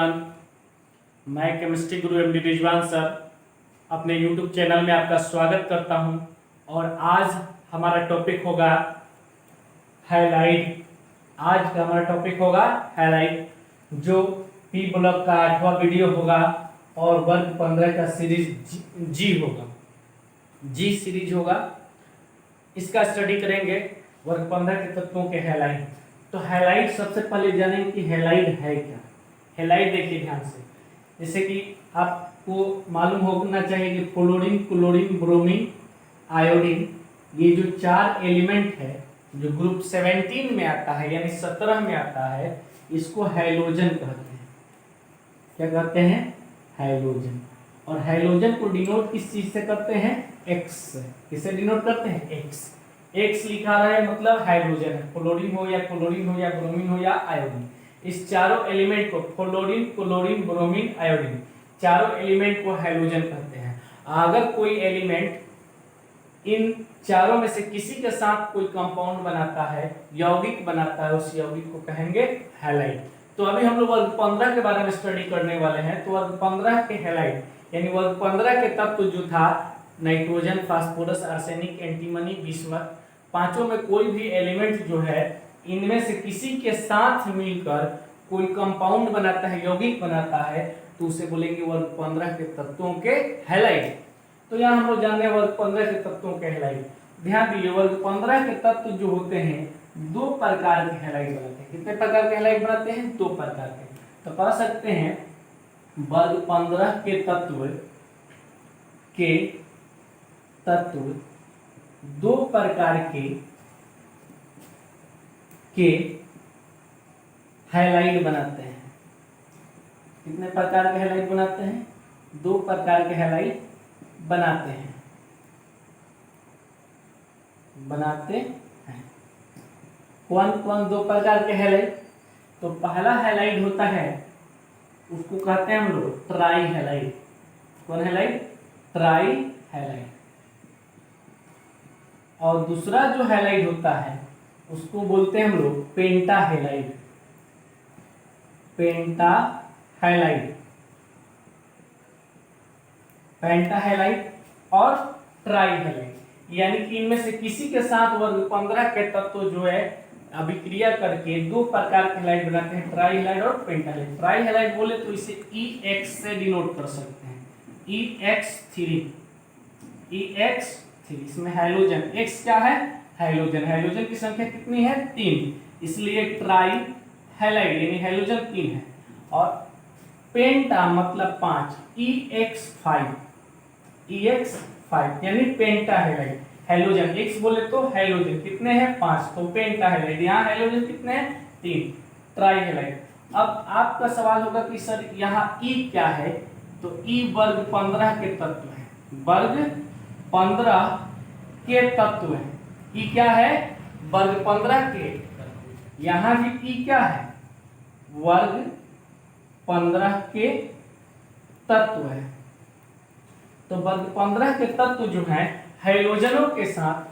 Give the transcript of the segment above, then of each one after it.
मैं केमिस्ट्री गुरु MD Rizwan sir अपने YouTube channel में आपका स्वागत करता हूं और आज हमारा टॉपिक होगा हैलाइड। आज का हमारा टॉपिक होगा हैलाइड, जो पी ब्लॉक का 8वां वीडियो होगा और वर्ग 15 का सीरीज जी होगा, जी सीरीज होगा। इसका स्टडी करेंगे वर्ग 15 के तत्वों के हैलाइड। तो हैलाइड सबसे पहले जानेंगे कि हैलाइड है क्या। हैलाइड देखिए ध्यान से, जैसे कि आपको मालूम होना चाहिए कि फ्लोरीन, क्लोरीन, ब्रोमीन, आयोडीन, ये जो 4 एलिमेंट है जो ग्रुप 17 में आता है यानी 17 में आता है, इसको हैलोजन कहते हैं। क्या कहते हैं? हैलोजन। और हैलोजन को डिनोट किस चीज से करते हैं? एक्स से। किससे डिनोट करते हैं? एक्स। एक्स लिखा रहा है मतलब हैलोजन है। फ्लोरीन हो या क्लोरीन हो या ब्रोमीन हो या आयोडीन, इस चारों एलिमेंट को फ्लोरीन, क्लोरीन, ब्रोमीन, आयोडीन, चारों एलिमेंट को हैलोजन कहते हैं। अगर कोई एलिमेंट इन चारों में से किसी के साथ कोई कंपाउंड बनाता है, यौगिक बनाता है, उस यौगिक को कहेंगे हैलाइड। तो अभी हम लोग वर्ग 15 के बारे में स्टडी करने वाले हैं। तो वर्ग 15 के हैलाइड यानी वर्ग 15 के तत्व जो था nitrogen, phosphorus, arsenic, antimony, bismuth, पांचों में कोई भी एलिमेंट जो है इनमें से किसी के साथ मिलकर कोई कंपाउंड बनाता है, यौगिक बनाता है, तो उसे बोलेंगे वर्ग 15 के तत्वों के हैलाइड। तो यहाँ हम लोग जान रहे हैं वर्ग 15 के तत्वों के हैलाइड। ध्यान दीजिए, वर्ग 15 के तत्व जो होते हैं 2 प्रकार के हैलाइड बनाते हैं। कितने प्रकार के हैलाइड बनाते हैं? 2 प्रकार के। तो कह सकते हैं वर्ग 15 के तत्व 2 प्रकार के हैलाइड बनाते हैं। कितने प्रकार के हैलाइड बनाते हैं? 2 प्रकार के हैलाइड बनाते हैं। कौन कौन 2 प्रकार के हैलाइड? तो पहला हैलाइड होता है, उसको कहते हैं हम लोग ट्राई हैलाइड। कौन हैलाइड? Try halide. और दूसरा जो हैलाइड होता है उसको बोलते हैं हम लोग पेंटा हैलाइड। पेंटा हैलाइड और ट्राई हैलाइड, यानी कि इनमें से किसी के साथ वर्ग 15 के तत्व जो है अभिक्रिया करके 2 प्रकार के हैलाइड बनाते हैं, ट्राई हैलाइड और पेंटा हैलाइड। ट्राई हैलाइड बोले तो इसे EX से डिनोट कर सकते हैं, EX3। इसमें हैलोजन, X क्या है? हैलोजन। हैलोजन की संख्या कितनी है? 3, इसलिए ट्राई हैलाइड यानी हैलोजन 3 है। और पेंटा मतलब 5, EX5 यानी पेंटा हैलाइड। हैलोजन X बोले तो हैलोजन कितने हैं? 5, तो पेंटा हैलाइड। यहाँ हैलोजन कितने हैं? 3, ट्राई हैलाइड। अब आपका सवाल होगा कि सर यहाँ E क्या है? तो E वर्ग 15 के तत्व है। वर्ग 15 के तत्व है। ई क्या है? वर्ग 15 के। यहां भी ई क्या है? वर्ग 15 के तत्व है। तो वर्ग 15 के तत्व जो है हैलोजनों के साथ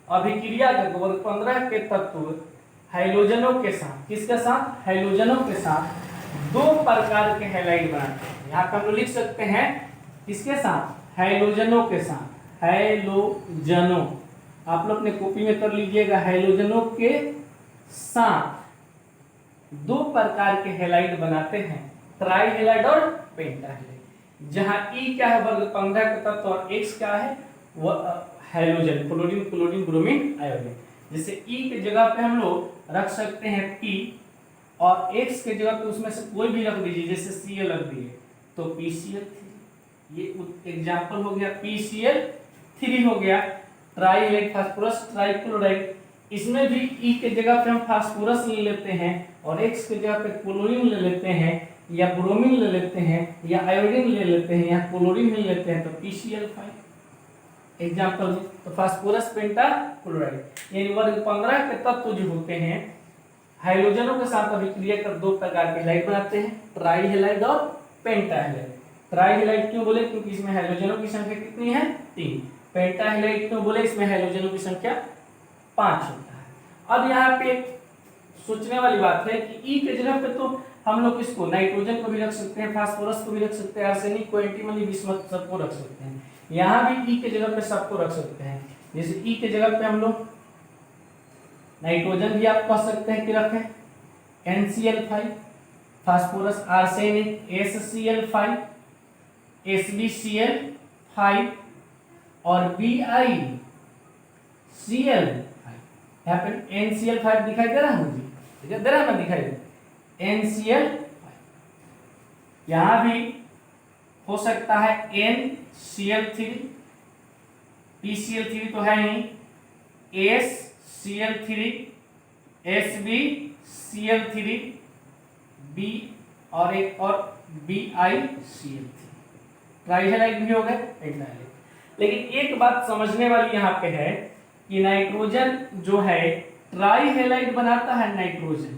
अभिक्रिया करके वर्ग 15 के तत्व हैलोजनों के साथ, किसके साथ? हैलोजनों के साथ 2 प्रकार के हैलाइड बनाते हैं। यहाँ पर हम लोग लिख सकते हैं किसके साथ? हैलोजनों के साथ। हैलोजनों, आप लोग अपने कॉपी में कर लीजिएगा। हैलोजनों के साथ 2 प्रकार के हैलाइड बनाते हैं, ट्राई हैलाइड और पेंटा हैलाइड। जहां E क्या है? वर्ग 15 का तत्व, और X क्या है? Halogen, fluorine, chlorine, bromine, iodine. जैसे E के जगह पे हम लोग रख सकते हैं P, और X के जगह पे उसमें से कोई भी रख दीजिए, जैसे Cl रख दिए तो PCl3। ये एग्जाम्पल हो गया, PCl3 हो गया। ट्राई हैलाइड फास्फोरस, ट्राइक्लोराइड, इसमें भी E के जगह पे हम फास्फोरस ले लेते हैं और X के जगह पे क्लोरीन ले लेते हैं, या ब्रोमीन ले लेते हैं, या आयोडीन ले लेते हैं, या क्लोरीन ले लेते हैं, तो PCl5 एग्जाम्पल। तो फास्फोरस, पेंटा, क्लोराइड यानी वर्ग 15 के तत्व जो होते हैं हाइड्रोजनों के साथ अभिक्रिया कर 2 प्रकार के हैलाइड बनाते हैं, ट्राई हैलाइड और पेंटा हैलाइड। ट्राई हैलाइड क्यों बोले? क्योंकि इसमें हाइड्रोजनों की संख्या कितनी है? 3। पेंटा हैलाइड क्यों बोले? इसमें हाइड्रोजनों की संख्या 5 होता है। अब यहाँ पे सोचने वाली बात है कि ई के जगह पे तो हम लोग इसको नाइट्रोजन को भी रख सकते हैं, फास्फोरस को भी रख सकते हैं, आर्सेनिक को, एंटीमनी, बिस्मथ सबको रख सकते हैं। यहाँ भी ई के जगह पे सबको रख सकते हैं। जैसे ई के जगह पे हम लोग नाइट्रोजन भी आप कह सकते हैं कि रखें NCl5, phosphorus arsenic HCl5, SbCl5 और BiCl5। यहाँ पे NCl5 दिखाई दे रहा है मुझे, दे रहा है ना, दिखाई दे NCl5। यहाँ भी हो सकता है NCl3, PCl3 तो है नहीं, SCl3, SbCl3, B और एक और BiCl3। ट्राइहैलाइड भी हो गए, पेंटाहैलाइड। लेकिन एक बात समझने वाली यहाँ पे है कि नाइट्रोजन जो है ट्राइहैलाइड बनाता है नाइट्रोजन,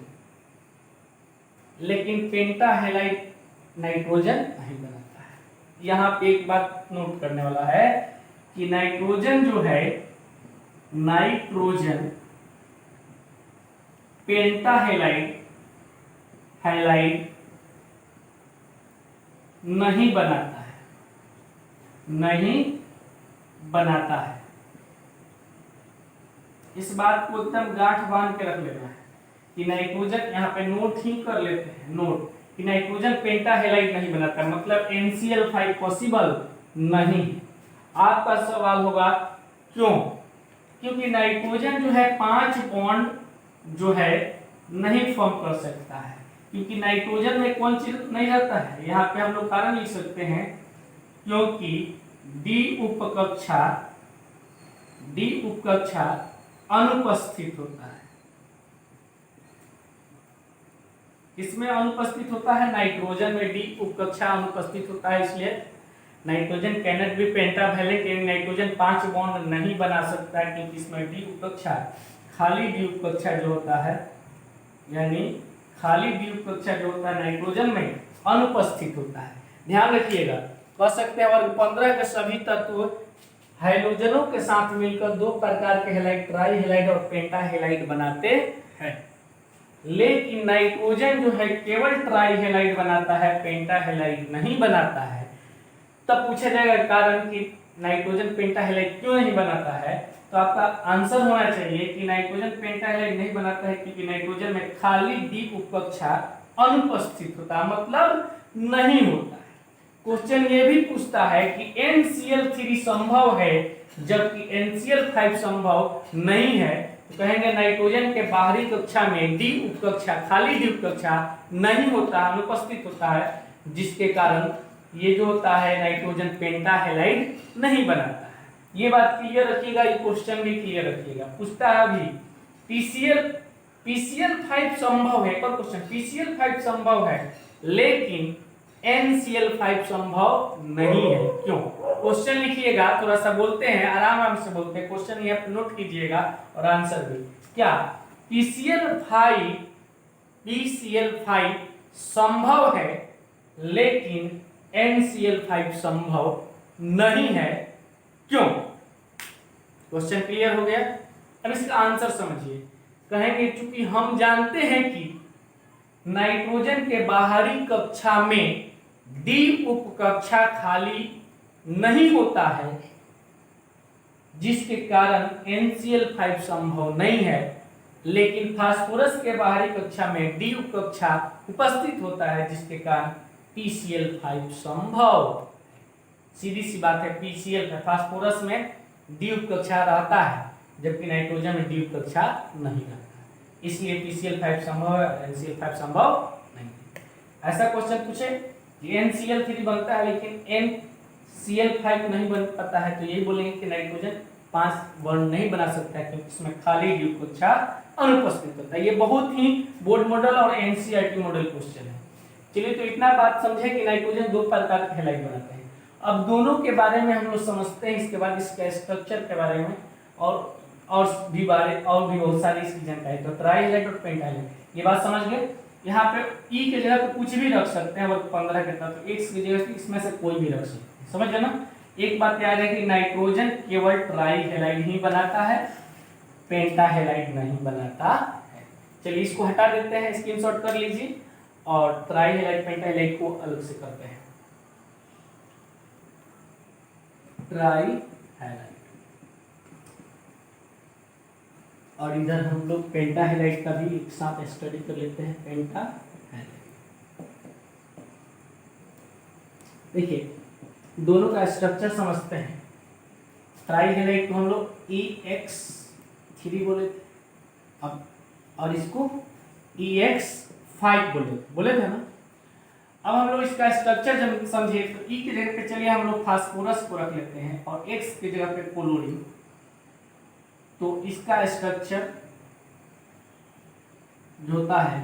लेकिन पेंटाहैलाइड नाइट्रोजन नहीं बनाता है। यहाँ पे एक बात नोट करने वाला है कि नाइट्रोजन जो है, नाइट्रोजन पेंटाहैलाइड हैलाइड नहीं बनाता है, नहीं बनाता है। इस बात को एकदम गांठ बांध के रख लेना है कि नाइट्रोजन, यहाँ पे नोट ही कर लेते हैं, नोट कि नाइट्रोजन पेंटाहैलाइड नहीं बनाता, मतलब NCl5 पॉसिबल नहीं। आपका सवाल होगा क्यों? क्योंकि नाइट्रोजन जो है 5 बॉन्ड जो है नहीं फॉर्म कर सकता है, क्योंकि नाइट्रोजन में कौन चीज नहीं रहता है। यहाँ पे हम लोग कारण लिख सकते हैं क्योंकि डी उपकक्षा अनुपस्थित होता है। इसमें अनुपस्थित होता है, नाइट्रोजन में डी उपकक्षा अनुपस्थित होता है, इसलिए नाइट्रोजन कैनट बी पेंटावैलेंट, यानी नाइट्रोजन 5 बॉन्ड नहीं बना सकता है, क्योंकि इसमें डी उपकक्षा, खाली डी उपकक्षा जो होता है, यानी खाली डी उपकक्षा जो होता है नाइट्रोजन में अनुपस्थित होता है। ध्यान रखिएगा, कह सकते हैं वर्ग 15 के सभी तत्व हाइड्रोजनों के साथ मिलकर 2 प्रकार के हैलाइड, ट्राइहैलाइड और पेंटाहैलाइड बनाते हैं। लेकिन नाइट्रोजन जो है केवल ट्राइहैलाइड बनाता है, पेंटाहैलाइड नहीं बनाता है। तब पूछा जाएगा कारण कि नाइट्रोजन पेंटाहैलाइड क्यों नहीं बनाता है, तो आपका आंसर होना चाहिए कि नाइट्रोजन पेंटाहैलाइड नहीं बनाता है क्योंकि नाइट्रोजन में खाली डी उपकक्षा अनुपस्थित होता है, मतलब नहीं होता है। क्वेश्चन ये भी पूछता है कि NCl3 संभव है जबकि NCl5 संभव नहीं है, तो कहेंगे नाइट्रोजन के बाहरी कक्षा में डी उपकक्षा, खाली डी उपकक्षा नहीं होता, अनुपस्थित होता है, जिसके कारण ये जो होता है नाइट्रोजन पेंटाहैलाइड नहीं बनाता है। ये बात क्लियर रखिएगा, ये क्वेश्चन भी क्लियर रखिएगा। पूछता है अभी PCl5 संभव है, पर क्वेश्चन PCl5 संभव है लेकिन NCl5 संभव नहीं है, क्यों? क्वेश्चन लिखिएगा, थोड़ा सा बोलते हैं, आराम से बोलते हैं, क्वेश्चन ये नोट कीजिएगा और आंसर भी। क्या PCl5 संभव है लेकिन NCl5 संभव नहीं है, क्यों? क्वेश्चन क्लियर हो गया। अब इसका आंसर समझिए। कहेंगे चूंकि हम जानते हैं कि नाइट्रोजन के बाहरी कक्षा में डी उपकक्षा खाली नहीं होता है, जिसके कारण NCl5 संभव नहीं है, लेकिन फास्फोरस के बाहरी कक्षा में डी उपकक्षा उपस्थित होता है, जिसके कारण PCl5 संभव। सीधी सी बात है, PCl फास्फोरस में डी उपकक्षा रहता है जबकि नाइट्रोजन में डी उपकक्षा नहीं रहता, इसलिए PCl5 संभव है, NCl5 संभव नहीं। ऐसा क्वेश्चन पूछे कि NCl3 बनता है लेकिन NCl5 नहीं बन पाता है, तो यही बोलेंगे कि नाइट्रोजन 5 बॉन्ड नहीं बना सकता है क्योंकि इसमें खाली डी उपकक्षा अनुपस्थित होता है। ये बहुत ही बोर्ड मॉडल और NCERT मॉडल क्वेश्चन है। चलिए, तो इतना बात समझे कि नाइट्रोजन 2 प्रकार के हैलाइड बनाते हैं। अब दोनों के बारे में हम लोग समझते हैं, इसके बाद इसके स्ट्रक्चर के बारे में और भी बहुत सारी इसकी जानकारी। तो ट्राइहैलाइड और पेंटाहैलाइड, ये बात समझ गए। यहाँ पे ई के जगह पे कुछ भी रख सकते हैं, वर्ग 15 के तत्व X की जगह इसमें से कोई भी रख सकते हैं, समझ गए ना। एक बात याद है कि नाइट्रोजन केवल ट्राइहैलाइड ही बनाता है, पेंटाहैलाइड नहीं बनाता है। चलिए इसको हटा देते हैं, स्क्रीनशॉट कर लीजिए और ट्राई हैलाइड पेंटा हैलाइड को अलग से करते हैं। ट्राई हैलाइड और इधर हम लोग पेंटा हैलाइड का भी एक साथ स्टडी कर लेते हैं। पेंटा हैलाइड देखिए दोनों का स्ट्रक्चर समझते हैं। ट्राई हैलाइड को हम लोग EX3 बोले थे अब, और इसको EX5 बोले थे ना। अब हम लोग इसका स्ट्रक्चर जब समझे तो E की जगह पे चलिए हम लोग फास्फोरस को रख लेते हैं और X की जगह पे क्लोरीन। तो इसका स्ट्रक्चर जो होता है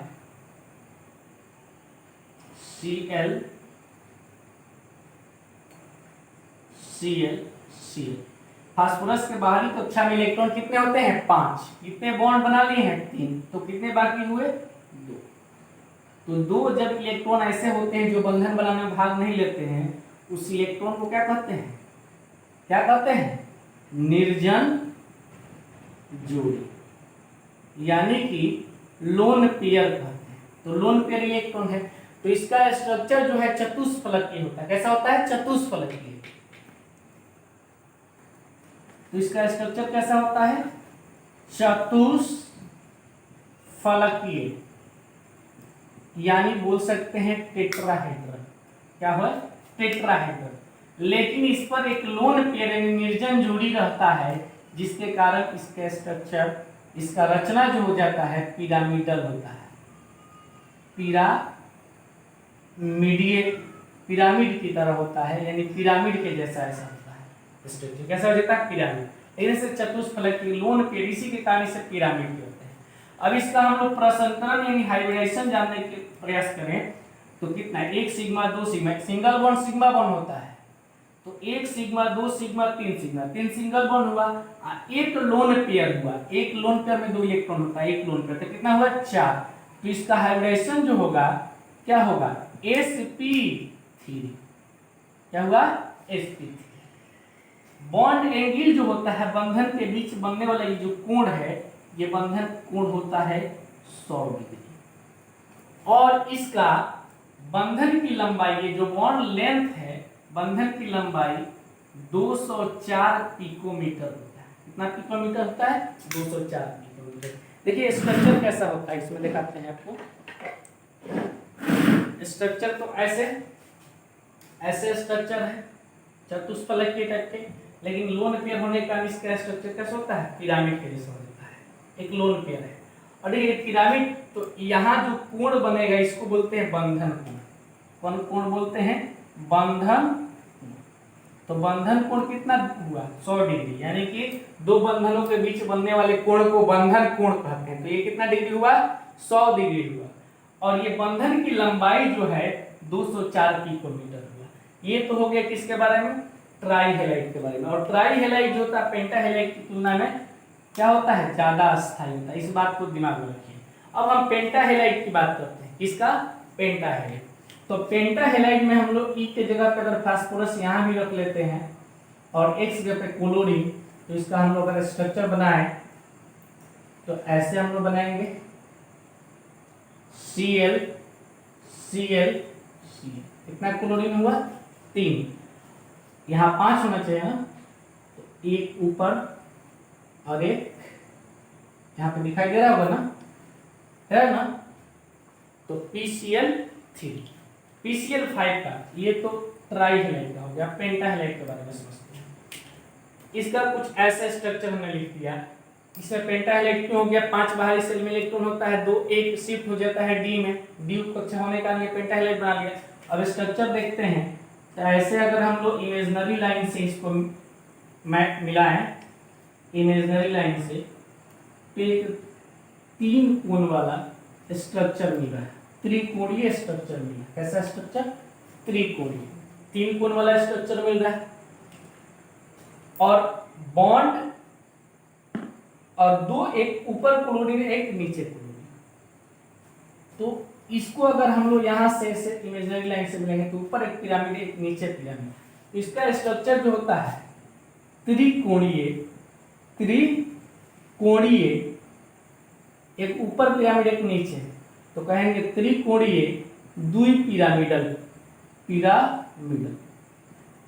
Cl फास्फोरस के बाहरी कक्षा में इलेक्ट्रॉन कितने होते हैं 5, कितने बॉन्ड बना लिए हैं 3, तो कितने बाकी हुए 2। तो 2 जब इलेक्ट्रॉन ऐसे होते हैं जो बंधन बनाने में भाग नहीं लेते हैं उस इलेक्ट्रॉन को क्या कहते हैं, क्या कहते हैं, निर्जन जोड़ी, यानी कि लोन पेयर कहते हैं। तो लोन पेयर इलेक्ट्रॉन है। तो इसका स्ट्रक्चर जो है चतुष्फलकीय होता है। कैसा होता है, चतुष्फलकीय। तो इसका स्ट्रक्चर कैसा होता है, चतुष्फलकीय, यानी बोल सकते हैं टेट्राहेड्रल। क्या है, टेट्राहेड्रल। लेकिन इस पर एक लोन पेयर निर्जन जोड़ी रहता है जिसके कारण इसका स्ट्रक्चर, इसका रचना जो हो जाता है पिरामिडल होता है। पिरामिड की तरह होता है, यानी पिरामिड के जैसा ऐसा होता है स्ट्रक्चर। कैसा हो जाता है, पिरामिड। लेकिन इसे चतुष्फलकीय लोन पेयर, इसी के कारण इसे पिरामिड कहते हैं। अब इसका हम लोग प्रसंतरण यानी हाइब्रिडेशन जानने के प्रयास करें तो कितना है, 1 sigma 2 sigma, single bond sigma bond होता है। तो 1 sigma 2 sigma 3 sigma, 3 single bond हुआ, एक लोन पेयर हुआ। एक लोन पेयर में 2 इलेक्ट्रॉन होता है, एक लोन पेयर, तो कितना हुआ 4। तो इसका हाइब्रिडेशन जो होगा क्या होगा, sp3। क्या हुआ, sp3। बॉन्ड एंगल जो होता है बंधन के बीच बनने वाला ये जो कोण है, ये बंधन कोण होता है 100 डिग्री। और इसका बंधन की लंबाई, ये जो बॉन्ड लेंथ है बंधन की लंबाई 204 पिकोमीटर होता है। कितना पिकोमीटर होता है, 204 पिकोमीटर। देखिए स्ट्रक्चर कैसा होता है, इसमें दिखाते हैं आपको। स्ट्रक्चर तो ऐसे स्ट्रक्चर है चतुष्फलकीय टाइप के, लेकिन लोन पेयर होने का इसका स्ट्रक्चर कैसा होता है, पिरामिड के जैसा होता है। एक लोन पेयर है। और ये पिरामिड, तो यहाँ जो कोण बनेगा इसको बोलते हैं बंधन कोण। कौन कोण बोलते हैं, बंधन। तो बंधन कोण कितना हुआ, 100 डिग्री, यानी कि 2 बंधनों के बीच बनने वाले कोण को बंधन कोण कहते हैं। तो ये कितना डिग्री हुआ, 100 डिग्री हुआ। और ये बंधन की लंबाई जो है 204 पिकोमीटर हुआ। ये तो हो गया किसके बारे में, ट्राई हैलाइड के बारे में। और ट्राई हैलाइड जो होता है पेंटा हैलाइड की तुलना में क्या होता है, ज्यादा अस्थायी होता है। इस बात को दिमाग में रखिए। अब हम पेंटा हैलाइड की बात करते हैं। किसका, पेंटा हैलाइड। तो पेंटा हैलाइड में हम लोग E के जगह पे अगर फास्फोरस यहाँ भी रख लेते हैं और X जगह पे क्लोरीन, तो इसका हम लोग अगर स्ट्रक्चर बनाए तो ऐसे हम लोग बनाएंगे Cl Cl Cl। कितना क्लोरीन हुआ, 3। यहाँ 5 होना चाहिए ना, तो एक ऊपर और एक यहाँ पे दिखाई दे रहा होगा ना, है ना। तो PCl3, PCl5 का, ये तो ट्राई हैलाइड का हो गया। पेंटा हैलाइड के बारे में समझते हैं। इसका कुछ ऐसा स्ट्रक्चर हमने लिख दिया। इसमें पेंटा हैलाइड क्यों हो गया, 5 बाहरी सेल में इलेक्ट्रॉन होता है, 2 एक शिफ्ट हो जाता है D में, D कक्षा होने का ये पेंटा हैलाइड बना लिया। अब स्ट्रक्चर देखते हैं। तो ऐसे अगर हम लोग इमेजिनरी लाइन से इसको मिलाएं, इमेजिनरी लाइन से, तो एक 3 कोण वाला स्ट्रक्चर मिला है, त्रिकोणीय स्ट्रक्चर मिला। कैसा स्ट्रक्चर, त्रिकोणीय, 3 कोण वाला स्ट्रक्चर मिल रहा है। और बॉन्ड और 2 एक ऊपर क्लोरीन एक नीचे क्लोरीन। तो इसको अगर हम लोग यहाँ से इमेजिनरी लाइन से मिलेंगे तो ऊपर एक पिरामिड एक नीचे पिरामिड। इसका स्ट्रक्चर जो होता है त्रिकोणीय, एक ऊपर पिरामिड एक नीचे, तो कहेंगे त्रिकोणीय द्विपिरामिडल, पिरामिडल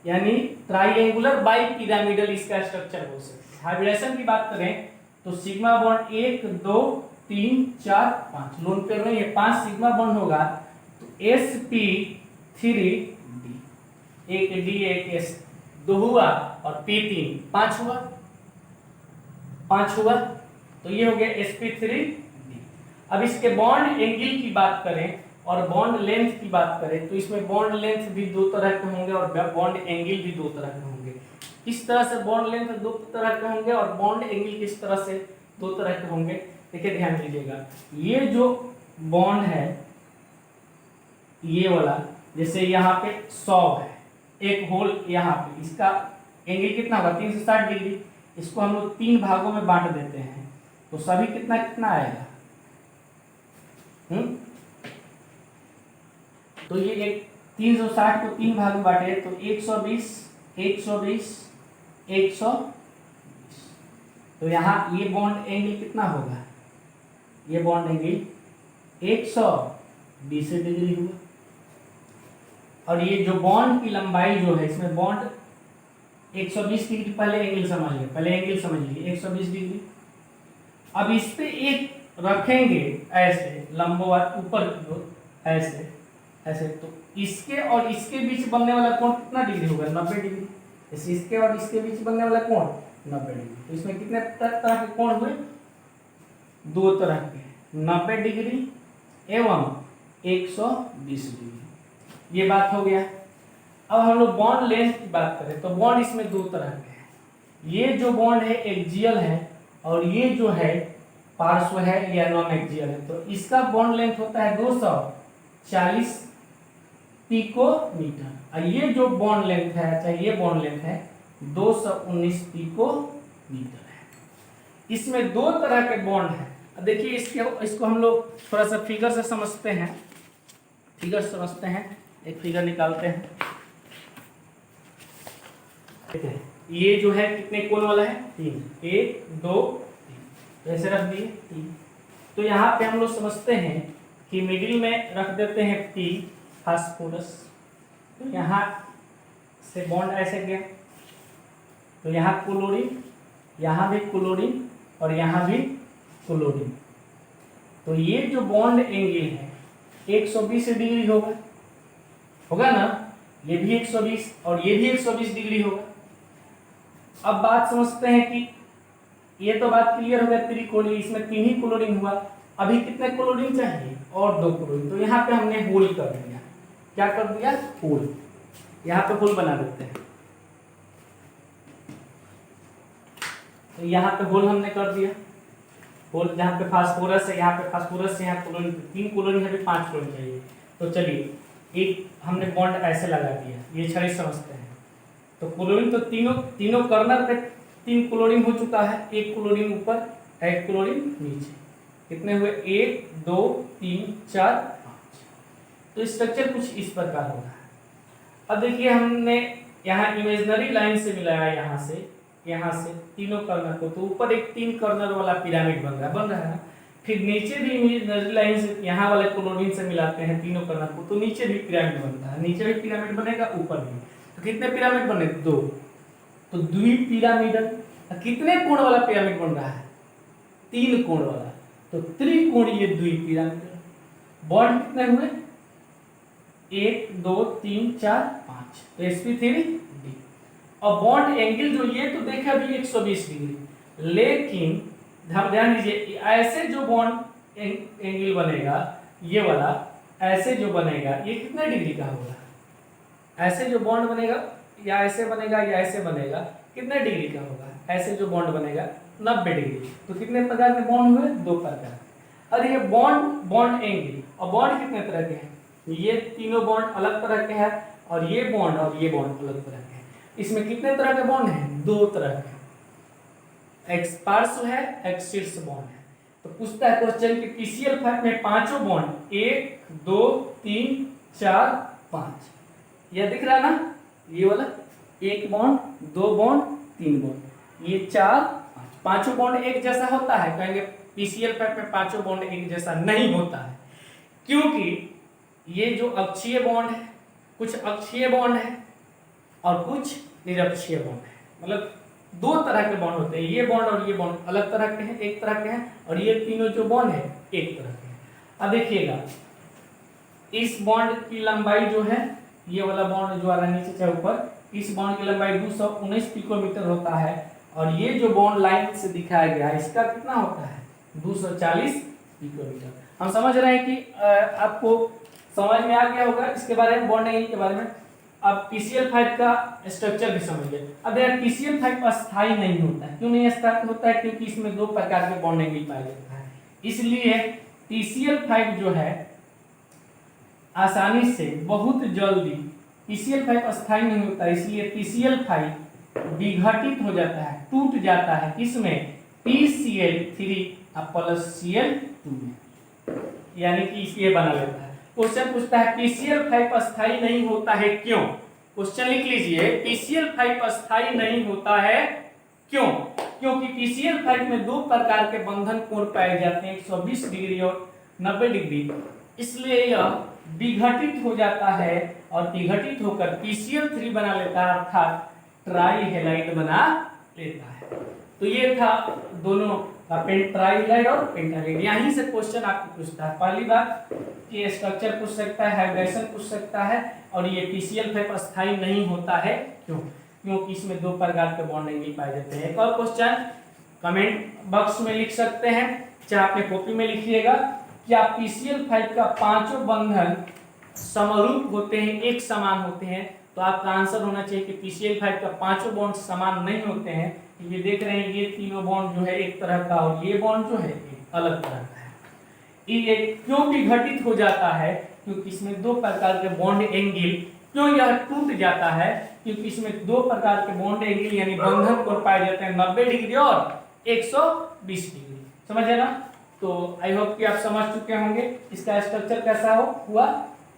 यानी ट्राइएंगुलर बाई पिरामिडल इसका स्ट्रक्चर हो सकता है। हाइब्रिडेशन की बात करें तो सिग्मा बॉन्ड 1 2 3 4 5 लोन पेयर नहीं है, 5 सिग्मा बॉन्ड होगा तो sp3d, एक डी एक एस, 2 हुआ और p3 5 हुआ, 5 हुआ तो ये हो गया sp3d। अब इसके बॉन्ड एंगल की बात करें और बॉन्ड लेंथ की बात करें तो इसमें बॉन्ड लेंथ भी दो तरह के होंगे और बॉन्ड एंगल भी दो तरह के होंगे। इस तरह से बॉन्ड लेंथ दो तरह के होंगे और बॉन्ड एंगल किस तरह से दो तरह के होंगे। देखिए ध्यान दीजिएगा, ये जो बॉन्ड है ये वाला, जैसे यहाँ पे 100 है, एक होल यहाँ पे, इसका एंगल कितना होगा 360 डिग्री। इसको हम लोग 3 भागों में बांट देते हैं तो सभी कितना कितना आएगा, तो ये एक 360 को 3 भाग में बांटे तो 120 120 120, तो यहाँ ये बॉन्ड एंगल कितना होगा, ये बॉन्ड एंगल 120 डिग्री हुआ। और ये जो बॉन्ड की लंबाई जो है, इसमें बॉन्ड 120 डिग्री, पहले एंगल समझ लीजिए, पहले एंगल समझ लीजिए 120 डिग्री। अब इस पे एक रखेंगे ऐसे लंबवत ऊपर की ओर, ऐसे ऐसे, तो इसके और इसके बीच बनने वाला कोण कितना डिग्री होगा 90 डिग्री। जैसे इसके और इसके बीच बनने वाला कोण 90 डिग्री, तो इसमें कितने तरह के कोण हुए, दो तरह के, 90 डिग्री एवं 120 डिग्री। ये बात हो गया। अब हम लोग बॉन्ड लेंथ की बात करें तो बॉन्ड इसमें दो तरह के हैं। ये जो बॉन्ड है एक्सियल है और ये जो है पार्श्व है या नॉन एक्सियल है, तो इसका बॉन्ड लेंथ होता है 240 पिकोमीटर। और ये जो बॉन्ड लेंथ है, चाहे ये बॉन्ड लेंथ है 219 पिकोमीटर है। इसमें दो तरह के बॉन्ड है। अब देखिए इसको हम लोग थोड़ा सा फिगर से समझते हैं, फिगर समझते हैं, एक फिगर निकालते हैं। ये जो है कितने कोण वाला है, 3, 1 2 3, ऐसे रख दिए 3। तो यहाँ पे हम लोग समझते हैं कि मिडिल में रख देते हैं P फास्फोरस, तो यहाँ से बॉन्ड ऐसे गया, तो यहाँ क्लोरीन, यहाँ भी क्लोरीन और यहाँ भी क्लोरीन। तो ये जो बॉन्ड एंगल है 120 डिग्री होगा, होगा ना, ये भी 120 और ये भी 120 डिग्री होगा। अब बात समझते हैं कि ये तो बात क्लियर हो गया, त्रिकोणीय, इसमें 3 ही क्लोरीन हुआ। अभी कितने क्लोरीन चाहिए, और 2 क्लोरीन, तो यहाँ पे हमने होल कर दिया। क्या कर दिया, होल, यहाँ पे होल बना देते हैं। तो यहाँ पे होल हमने कर दिया, होल जहाँ पे फास्फोरस है, यहाँ पे फास्फोरस है, यहाँ क्लोरीन, 3 क्लोरीन है, 5 क्लोरीन चाहिए। तो चलिए एक हमने बॉन्ड ऐसे लगा दिया, ये छड़ी समझते हैं। तो क्लोरीन तो तीनों कर्नर पे 3 क्लोरीन हो चुका है, एक क्लोरीन ऊपर, एक क्लोरीन नीचे, कितने हुए 1 2 3 4 5। तो स्ट्रक्चर कुछ इस प्रकार होगा। अब देखिए हमने यहाँ इमेजिनरी लाइन से मिलाया, यहाँ से तीनों कर्नर को, तो ऊपर एक 3 कर्नर वाला पिरामिड बन रहा है। फिर नीचे भी इमेजिनरी लाइन से यहाँ वाले क्लोरीन से मिलाते हैं तीनों कर्नर को, तो नीचे भी पिरामिड बनता है, नीचे भी पिरामिड बनेगा, ऊपर भी। तो कितने पिरामिड बने, 2, तो द्विपिरामिडल। कितने कोण वाला पिरामिड बन रहा है, 3 कोण वाला, तो त्रिकोणीय द्विपिरामिडल। बॉन्ड कितने हुए, 1 2 3 4 5, तो sp3d। और बॉन्ड एंगल जो ये तो देखा अभी 120 डिग्री, लेकिन ध्यान दीजिए ऐसे जो बॉन्ड एंगल बनेगा, ये वाला ऐसे जो बनेगा, ये कितने डिग्री का होगा, ऐसे जो बॉन्ड बनेगा या ऐसे बनेगा या ऐसे बनेगा, कितने डिग्री का होगा, ऐसे जो बॉन्ड बनेगा 90 डिग्री। तो कितने प्रकार के बॉन्ड हुए, 2 प्रकार। और ये बॉन्ड एंगल, और बॉन्ड कितने तरह के हैं, ये तीनों बॉन्ड अलग तरह के हैं, और ये बॉन्ड अलग तरह के हैं। इसमें कितने तरह के बॉन्ड हैं, 2 तरह के, एक पार्श्व है, एक शीर्ष बॉन्ड है। तो पूछता है क्वेश्चन कि पीसीएल फाइव में पांचों बॉन्ड 1 2 3 4 5, यह दिख रहा है ना, ये वाला 1 बॉन्ड 2 बॉन्ड 3 बॉन्ड, ये 4 5, पांचों बॉन्ड एक जैसा होता है, कहेंगे पीसीएल फाइव में पांचों बॉन्ड एक जैसा नहीं होता है, क्योंकि ये जो अक्षीय बॉन्ड है, कुछ अक्षीय बॉन्ड है और कुछ निरक्षीय बॉन्ड है। मतलब दो तरह के बॉन्ड होते हैं, ये बॉन्ड और ये बॉन्ड अलग तरह के हैं, एक तरह के हैं, और ये तीनों जो बॉन्ड है एक तरह के हैं। अब देखिएगा, इस बॉन्ड की लंबाई जो है, ये वाला बॉन्ड जो आ रहा है नीचे से ऊपर, इस बॉन्ड की लंबाई 219 पिकोमीटर होता है, और ये जो बॉन्ड लाइन से दिखाया गया है इसका कितना होता है, 240 पिकोमीटर। हम समझ रहे हैं कि आपको समझ में आ गया होगा इसके बारे में, बॉन्ड एंगल के बारे में। अब TCl5 का स्ट्रक्चर भी समझ गए। अब यार TCl5 अस्थाई नहीं होता है, क्यों नहीं अस्थाई होता है, क्योंकि इसमें दो प्रकार के बॉन्ड एंगल पाया जाता है, इसलिए TCl5 जो है आसानी से बहुत जल्दी, TCl5 अस्थाई नहीं होता, इसलिए TCl5 विघटित हो जाता है, टूट जाता है, किसमें, PCl3 प्लस Cl2 में, यानी कि ये बना लेता है। क्वेश्चन पूछता है TCl5 अस्थाई नहीं होता है क्यों? क्वेश्चन लिख लीजिए, TCl5 अस्थाई नहीं होता है क्यों? क्योंकि TCl5 में दो प्रकार के बंधन कोण पाए जाते हैं, 120 डिग्री और 90 डिग्री, इसलिए यह विघटित हो जाता है और विघटित होकर PCl3 बना लेता है, अर्थात ट्राई हैलाइड बना लेता है। तो ये था दोनों का ट्राई हैलाइड और पेंटाहाइड। यहीं से क्वेश्चन आपको पूछता है, पहली बात कि स्ट्रक्चर पूछ सकता है, हाइब्रिडेशन पूछ सकता है, और ये TCl5 अस्थाई नहीं होता है क्यों? क्योंकि इसमें दो प्रकार के बॉन्ड एंगल पाए जाते हैं। एक और क्वेश्चन कमेंट बॉक्स में लिख सकते हैं, चाहे अपने कॉपी में लिखिएगा, क्या TCl5 का पांचों बंधन समरूप होते हैं, एक समान होते हैं? तो आपका आंसर होना चाहिए कि TCl5 का पांचों बॉन्ड समान नहीं होते हैं। ये देख रहे हैं, ये तीनों बॉन्ड जो है एक तरह का, और ये बॉन्ड जो है एक अलग तरह का है। ये क्यों विघटित हो जाता है? क्योंकि इसमें दो प्रकार के बॉन्ड एंगल, क्यों यह टूट जाता है? क्योंकि इसमें दो प्रकार के बॉन्ड एंगल यानी बंधन कोण पाए जाते हैं, 90 डिग्री और 120 डिग्री। समझे ना? तो आई होप कि आप समझ चुके होंगे। इसका स्ट्रक्चर कैसा हुआ,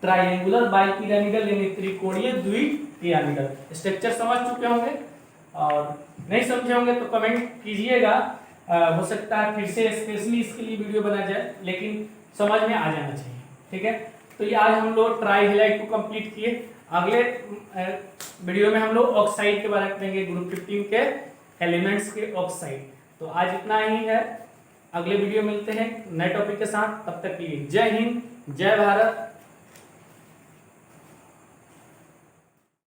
ट्रायंगुलर बाइपिरामिडल यानी त्रिकोणीय द्विपिरामिडल। स्ट्रक्चर समझ चुके होंगे, और नहीं समझे होंगे तो कमेंट कीजिएगा, हो सकता है फिर से स्पेशली इसके लिए वीडियो बना जाए, लेकिन समझ में आ जाना चाहिए। ठीक है, तो ये आज हम लोग ट्राई हैलाइड को कंप्लीट किए। अगले वीडियो में हम लोग ऑक्साइड के बारे में पढ़ेंगे, ग्रुप 15 के एलिमेंट्स के ऑक्साइड। तो आज इतना ही है, अगले वीडियो मिलते हैं नए टॉपिक के साथ। तब तक के लिए जय हिंद, जय भारत।